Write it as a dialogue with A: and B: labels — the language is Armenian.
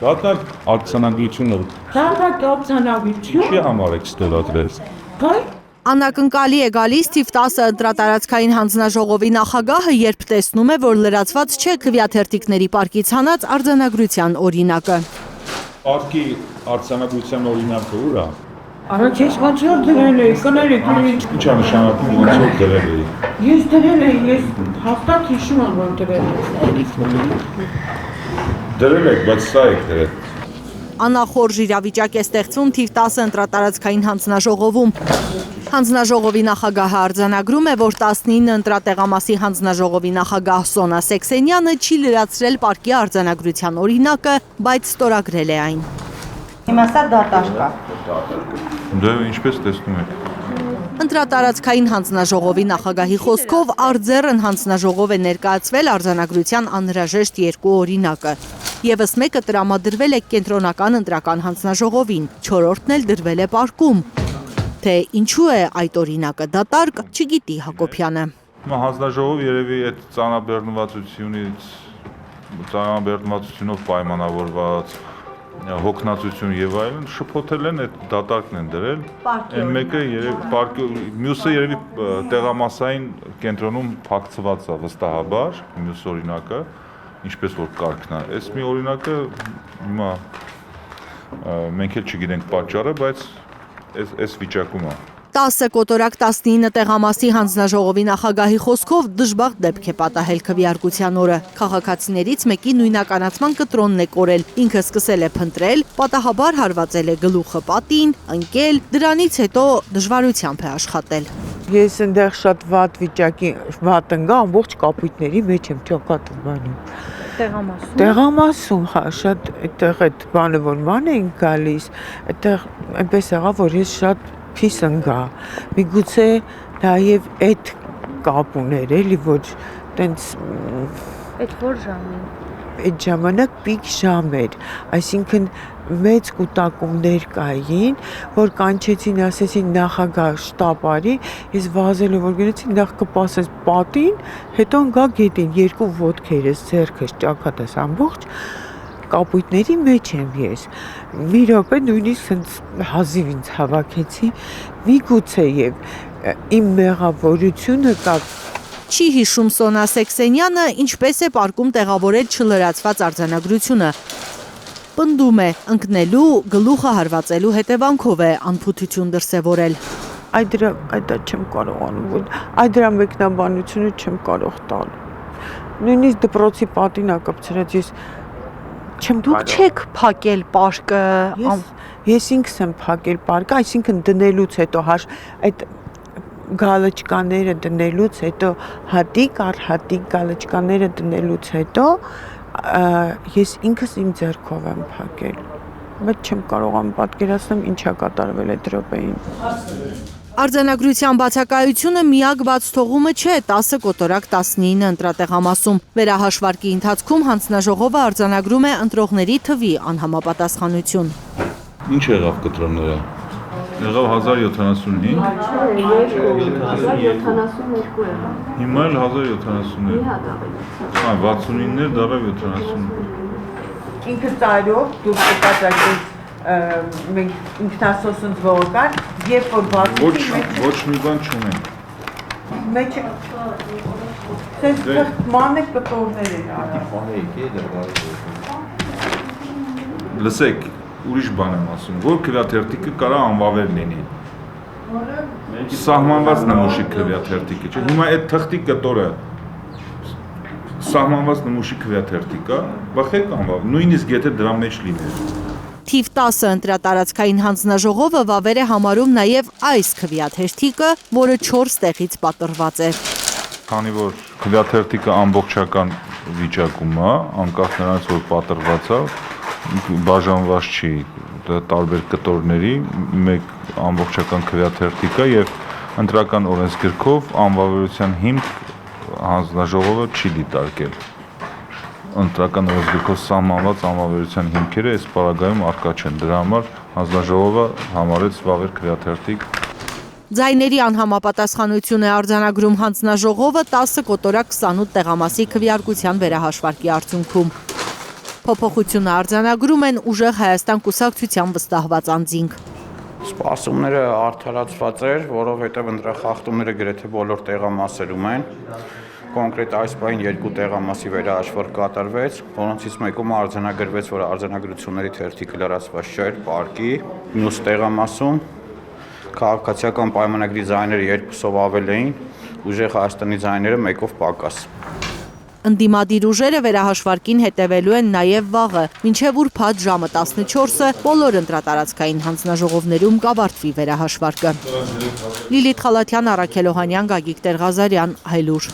A: Դատալ արձանագրությունը չի համար եք ստորագրել։
B: Անակնկալի է գալիս թիվ 10 ընտրատարածքային հանձնաժողովի նախագահը, երբ տեսնում է, որ լրացված չէ քվեաթերթիկների պարկից հանած արձանագրության օրինակը։
A: Պարկի արձանագրության օրինակը ուր է։
C: Առաջ ես ոնց որ դրել էի, կներեք,
A: Ինչ է նշանակում ոնց որ դրել էի։
C: ես դրել էի, ես հաստատ հիշում եմ, որ դրել էի։
A: Դրել եք, բայց սա եք դրել։
B: Անախորժ իրավիճակ է ստեղծվում թիվ 10 ընտրատարածքային հանձնաժողովում։ Հանձնաժողովի նախագահը արձանագրում է, որ 19 ընտրատեղամասի հանձնաժողովի նախագահ Սոնա Սեքսենյանը չի լրացրել պարկի արձանագրության օրինակը, բայց ստորագրել է այն։
D: Հիմա սա դատարկ է։
A: Դե ինչպես տեսնում եք։
B: Ընտրատարածքային հանձնաժողովի նախագահի խոսքով արձեռն հանձնաժողով է ներկայացվել արձանագրության անհրաժեշտ երկու օրինակը։ Եվս մեկը տրամադրվել է կենտրոնական ընտրական հանձնաժողովին, 4-րդն էլ դրվել է պարկում։ Թե ինչու է այդ օրինակը դատարկ, չգիտի Հակոբյանը։
A: Հանձնաժողով երևի այդ ծանրաբեռնվածությունով պայմանավորված հոգնածություն եւ այլն շփոթել են, այդ դատարկն են դրել։ Այն մեկը երևի մյուսը երևի տեղամասային կենտրոնում փակցված է վստահաբար, մյուս օրինակը, ինչպես որ կարգն է։ Այս մի օրինակը հիմա մենք էլ չգիտենք պատճառը, բայց այս վիճակում է։
B: 10 կոտորակ 19 տեղամասի հանձնաժողովի նախագահի խոսքով դժբախտ դեպք է պատահել քվեարկության օրը։ Քաղաքացիներից մեկի նույնականացման կտրոնն է կորել, ինքը սկսել է փնտրել, պատահաբար հարվածել է գլուխը պատին, ընկել, դրանից հետո դժվարությամբ է աշխատել։
E: Ես այնտեղ շատ վատ վիճակի վատ ընկա, ամբողջ կապույտների մեջ եմ ճակատը բանում։ Տեղամասում, հա, շատ այդտեղ այդ բանը որ ման ենք գալիս, այդտեղ այնպես եղավ, որ ես շատ փիս ընկա։ Միգուցե նաև այդ կապ ուներ, էլի որ տենց
F: Այդ որ ժամին։
E: այդ ժամանակ պիկ ժամ էր, այսինքն մեծ կուտակումներ կային, որ կանչեցին, ասեցին նախագահ շտապ արի, ես վազելով որ գնացի նախ կպասես պատին, հետո ընկա գետին, երկու ոտքերս, ձեռքս, ճակատս ամբողջ կապույտների մեջ եմ ես։ Մի րոպե նույնիսկ հազիվ ինձ հավաքեցի, միգուցե եւ իմ մեղավորությունը կա։
B: Չի հիշում Սոնա Սեքսենյանը, ինչպես է պարկում տեղավորել չլրացված արձանագրությունը։ Պնդում է, ընկնելու, գլուխը հարվածելու հետևանքով է անփութություն դրսևորել։
E: Այդ չեմ կարողանում, այդ դրա մեկնաբանությունը չեմ կարող տալ։ Նույնիսկ դպրոցի պատին ակապցրած ես չեմ
B: Դուք չեք փակել պարկը։
E: Ես ինքս եմ փակել պարկը, այսինքն դնելուց հետո այդ գալչկաները դնելուց հետո հատիկ առ հատիկ գալչկաները դնելուց հետո ես ինքս իմ ձեռքով եմ փակել, բայց չեմ կարողանում պատկերացնել ինչա կատարվել այդ րոպեին։
B: Արձանագրության բացակայությունը միակ բաց թողումը չէ 10 կոտորակ 19 ընտրատեղամասում։ Վերահաշվարկի ընթացքում հանձնաժողովը արձանագրում է ընտրողների թվի անհամապատասխանություն։
A: Ինչ եղավ կտրոնները։ Եղավ 1075։
F: 1072 եղավ։
A: Հիմա էլ 1072։ Հա, 69-ներ դարավ 70։
E: Ինքը ծայրով դուրս կպատակեց մենք ինքնասոսունց ողոքար, երբ որ բացում
A: Ոչ մի բան չունենք։
E: մեջը սենց մանե կտորներ են արել։
A: Լսեք, ուրիշ բան եմ ասում, որ քվեաթերթիկը կարա անվավեր լինի։ Սահմանված նմուշի քվեաթերթիկը չէ։ Հիմա այդ թղթի կտորը սահմանված նմուշի քվեաթերթիկ է, բախեք անվավ, նույնիսկ եթե դրա մեջ լիներ։
B: Թիվ 10 ընտրատարածքային հանձնաժողովը վավեր է համարում նաև այս քվեաթերթիկը, որը 4 տեղից պատրված է։
A: Քանի որ քվեաթերթիկը ամբողջական վիճակում է, անկախ նրանից որ պատրված է, բաժանված չի տարբեր կտորների, մեկ ամբողջական քվեաթերթիկ է եւ ընտրական օրենսգրքով անվավերության հիմք հանձնաժողովը չի դիտարկել։ Ընտրական օրենսգրքով սահմանված անվավերության հիմքերը այս պարագայում առկա չեն, դրա համար հանձնաժողովը համարեց վավեր քվեաթերթիկ։
B: Ձայների անհամապատասխանություն է արձանագրում հանձնաժողովը 10 կոտորակ 28 տեղամասի քվեարկության վերահաշվարկի արդյունքում։ Փոփոխությունը արձանագրում են ուժեղ Հայաստան կուսակցության վստահված անձինք։
G: Սպասումները արդարացված էր, որովհետև ընտրախախտումները գրեթե բոլոր տեղամասերում են։ Կոնկրետ այս պահին 2 տեղամասի վերահաշվարկ կատարվեց, որոնցից մեկում արձանագրվեց, որ արձանագրությունների թերթիկը լրացված չէր պարկի, մյուս տեղամասում քաղաքացիական պայմանագրի ձայները 2-ով ավել էին, ուժեղ Հայաստանի ձայները 1-ով պակաս։
B: Ընդդիմադիր ուժերը վերահաշվարկին հետևելու են նաև վաղը, մինչև ուրբաթ ժամը 14-ը բոլոր ընտրատարածքային հանձնաժողովներում կավարտվի վերահաշվարկը։ Լիլիթ Խալաթյան, Առաքել Օհանյան, Գագիկ Տեր-Ղազարյան, Հայլուր։